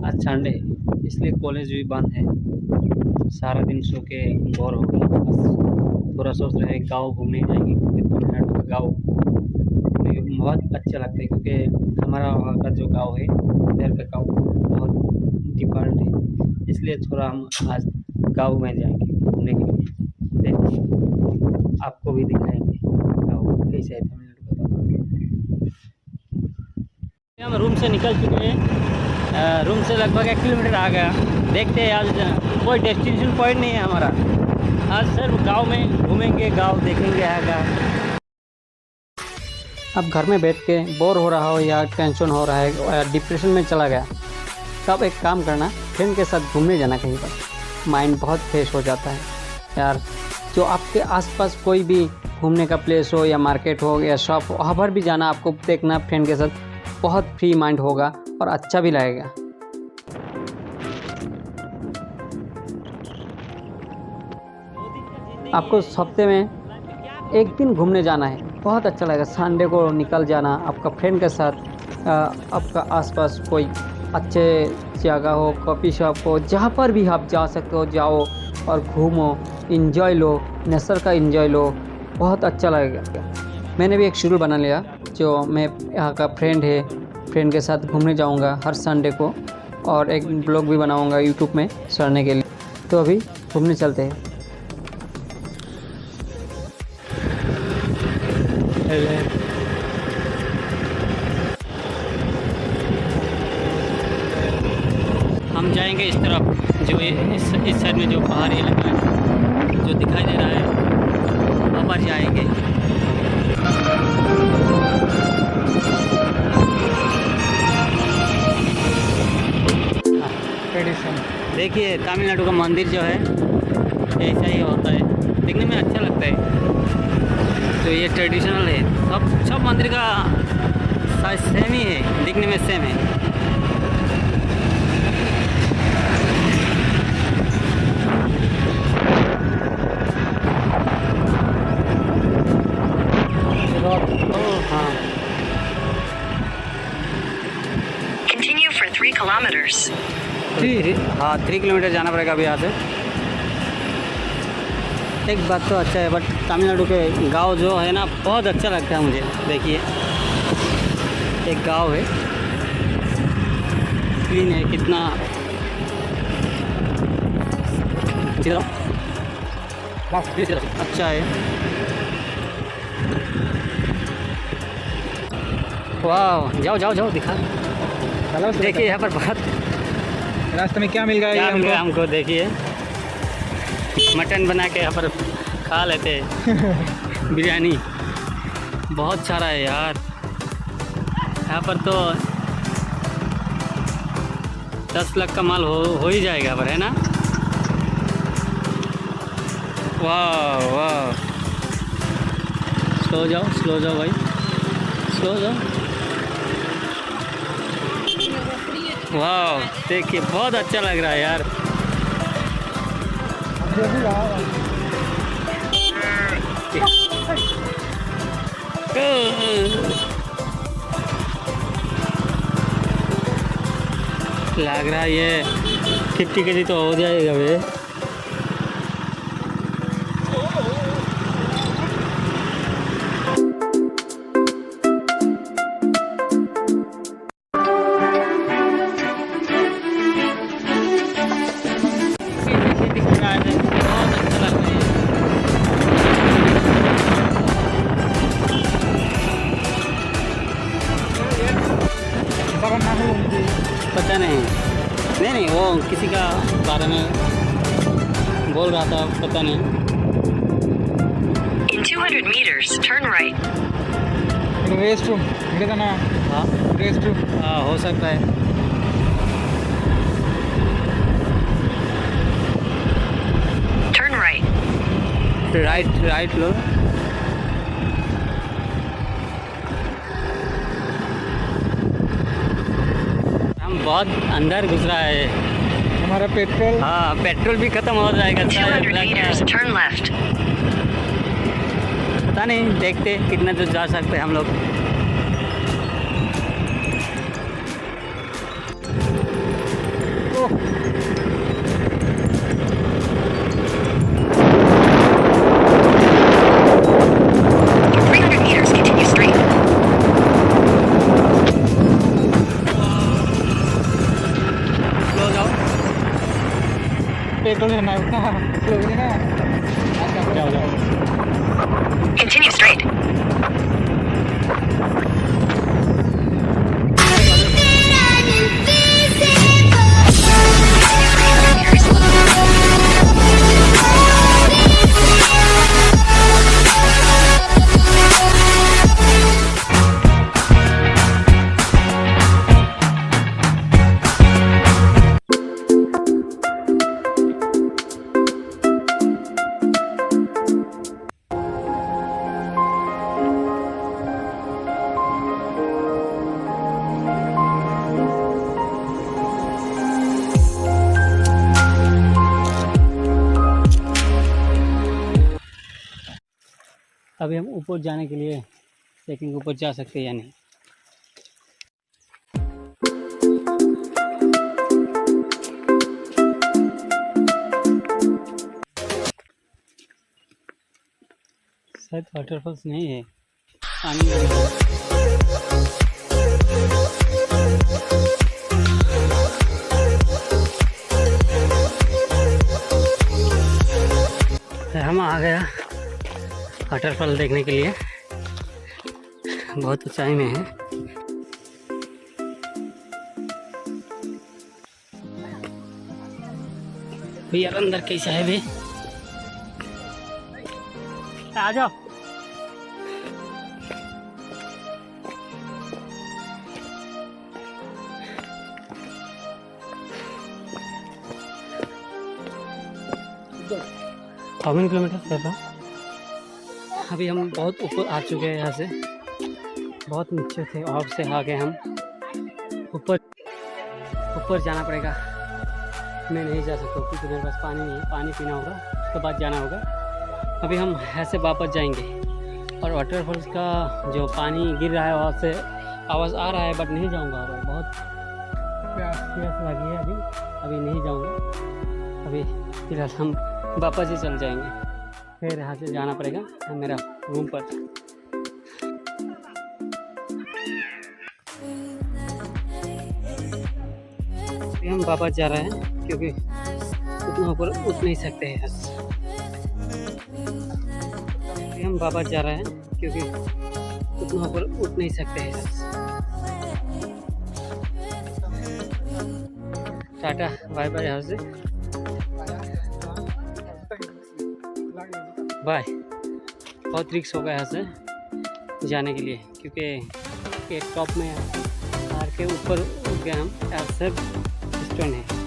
आज संडे इसलिए कॉलेज भी बंद है। सारा दिन सो के बोर हो गया। बस थोड़ा सोच रहे हैं गाँव घूमने जाएंगे क्योंकि तमिलनाडु का गाँव मुझे बहुत अच्छा लगता है क्योंकि हमारा वहाँ का जो गाँव है इधर का गाँव बहुत डिफरेंट है। इसलिए थोड़ा हम आज गाँव में जाएंगे घूमने के लिए। देखिए आपको भी दिखाएंगे गाँव कैसे है तमिलनाडु का गाँव। हम रूम से निकल चुके हैं। रूम से लगभग 1 किलोमीटर आ गया। देखते हैं आज कोई डेस्टिनेशन पॉइंट नहीं है हमारा। आज सिर्फ गांव में घूमेंगे, गांव देखेंगे आएगा। अब घर में बैठ के बोर हो रहा हो या टेंशन हो रहा है या डिप्रेशन में चला गया, तब एक काम करना, फ्रेंड के साथ घूमने जाना कहीं पर। माइंड बहुत फ्रेश हो जाता है यार। जो आपके आसपास कोई भी घूमने का प्लेस हो या मार्केट हो या शॉप हो, वहाँ पर भी जाना आपको देखना फ्रेंड के साथ। बहुत फ्री माइंड होगा और अच्छा भी लगेगा। आपको हफ्ते में 1 दिन घूमने जाना है, बहुत अच्छा लगेगा। संडे को निकल जाना आपका फ्रेंड के साथ। आपका आसपास कोई अच्छे जगह हो, कॉफ़ी शॉप हो, जहाँ पर भी आप जा सकते हो, जाओ और घूमो, इंजॉय लो, नेचर का इंजॉय लो, बहुत अच्छा लगेगा। मैंने भी एक शेड्यूल बना लिया, जो मैं यहाँ का फ्रेंड के साथ घूमने जाऊँगा हर संडे को, और एक ब्लॉग भी बनाऊँगा यूट्यूब में चढ़ने के लिए। तो अभी घूमने चलते हैं। हम जाएंगे इस तरफ, जो इस साइड में जो पहाड़ी इलाका है जो दिखाई दे रहा है, वहाँ पर जाएंगे। देखिए तमिलनाडु का मंदिर जो है ऐसा ही होता है, देखने में अच्छा लगता है। तो ये ट्रेडिशनल है। सब मंदिर का साइज सेम ही है, दिखने में सेम है। हाँ, Continue for 3 kilometers. हाँ 3 किलोमीटर जाना पड़ेगा अभी यहाँ से। एक बात तो अच्छा है, बट तमिलनाडु के गांव जो है ना, बहुत अच्छा लगता है मुझे। देखिए एक गांव है, क्लीन है, कितना अच्छा है। वाह, जाओ जाओ जाओ, दिखा। देखिए यहाँ पर बहुत रास्ते में क्या मिल गया? क्या मिल गया हमको, देखिए मटन बना के यहाँ पर खा लेते हैं। बिरयानी बहुत सारा है यार यहाँ पर। तो 10 लाख का माल हो ही जाएगा यहाँ पर, है ना। वाह वाह, स्लो जाओ भाई, स्लो जाओ। वाह देखिए बहुत अच्छा लग रहा है यार। लग रहा है ये 50 केजी तो हो जाएगा वे। पता नहीं, वो किसी का बारे में बोल रहा था, पता नहीं। In 200 meters, turn right. Rest room ना? हाँ रेस्ट रूम, हाँ हो सकता है। Turn right. राइट लो। बहुत अंदर घुस रहा है हमारा पेट्रोल। हाँ पेट्रोल भी खत्म हो जाएगा। 200 meters, turn left. पता नहीं, देखते कितना दूर जा सकते हैं हम लोग। पेट्रोल रहना है उतना स्लो भी नहीं ना। जाओ जाओ। Continue straight. अभी हम ऊपर जाने के लिए चेकिंग ऊपर जा सकते हैं या नहीं। शायद वाटरफॉल्स नहीं है, पानी हम आ गया वाटरफॉल देखने के लिए। बहुत ऊंचाई में है। भैया अंदर कैसा है भी? आ जाओ। कितने किलोमीटर कर रहा? अभी हम बहुत ऊपर आ चुके हैं। यहाँ से बहुत नीचे थे और से आगे हम ऊपर जाना पड़ेगा। मैं नहीं जा सकता क्योंकि मेरे पास पानी नहीं है। पानी पीना होगा, उसके बाद जाना होगा। अभी हम ऐसे वापस जाएंगे और वाटरफॉल्स का जो पानी गिर रहा है वहाँ से आवाज़ आ रहा है, बट नहीं जाऊँगा। अभी बहुत प्यास लगी है, अभी नहीं जाऊँगा। अभी फिलहाल हम वापस ही चल जाएंगे। फिर यहाँ से जाना पड़ेगा मेरा रूम पर। हम वापस जा रहे हैं क्योंकि उतना ऊपर उठ नहीं सकते हैं। हम वापस जा रहे हैं क्योंकि उतना ऊपर उठ नहीं सकते हैं। Tata bye bye. यहाँ से बाय। बहुत रिक्स होगा यहाँ से जाने के लिए क्योंकि टॉप में आर के ऊपर उठ गए हम। यहाँ सब स्टोन है।